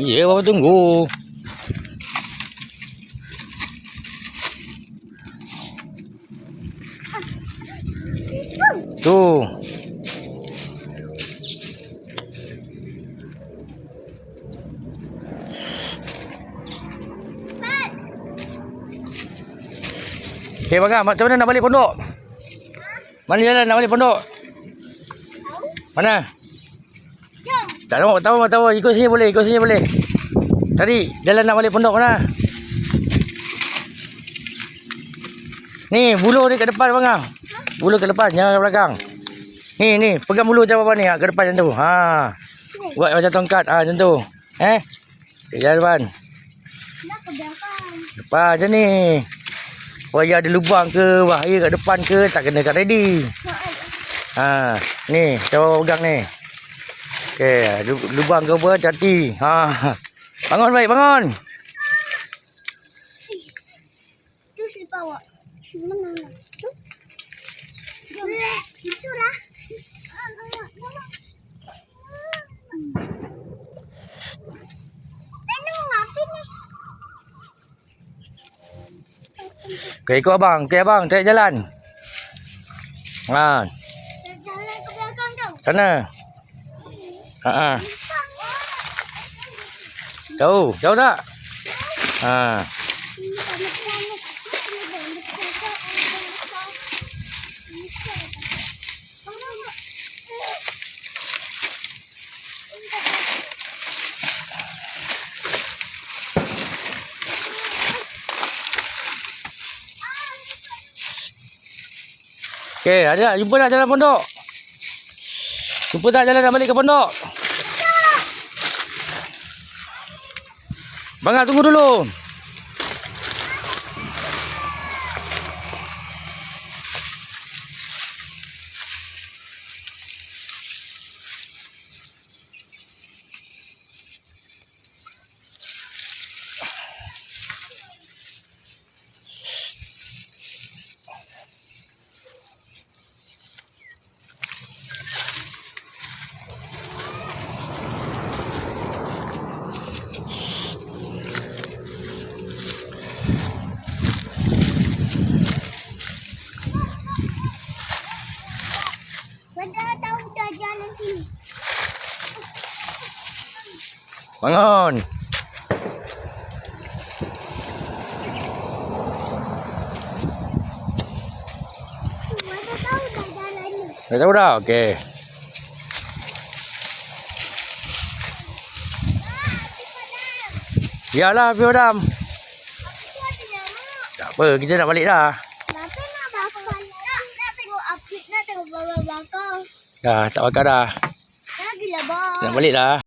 Iya, Bapak tunggu. Tuh. Okey, Bang, macam mana nak balik pondok? Mana jalan nak balik pondok? Mana? Tak tahu. Ikut sini boleh, Tadi jalan nak balik pondok mana? Ni, buluh ni kat depan, Bang. Buluh ke depan, jangan ke belakang. Ni, pegang buluh macam apa ni? Ke depan macam tu. Ha. Buat macam tongkat. Ha, macam tu. Jalan depan. Depan macam ni. Waya ada lubang ke, bahaya kat depan ke, tak kena kat ready. Ha, ni, coba pegang ni. Okey, lubang ke apa, hati-hati. Ha. Bangun baik, bangun. Tu si bawa. Mana? Tu. Itulah. Okey, ikut abang. Okey, abang, cari jalan. Ha. Jalan ke belakang tu. Sana. Ha. Jauh tak? Ha. Okey, ada jumpa tak jalan pondok? Jumpa tak jalan nak balik ke pondok? Bang, tunggu dulu. Pada tahu dah jalan sini. Bangun. Pada tahu dah jalan ni. Dah tahu dah? Okey. Biarlah, pergi padam. Aku ada nyamuk. Tak apa, kita nak balik dah. Kenapa nak bakar? Nak tengok update, nak tengok bawah belakang. Dah, tak bakar dah. Dah gila bang. Nak balik dah.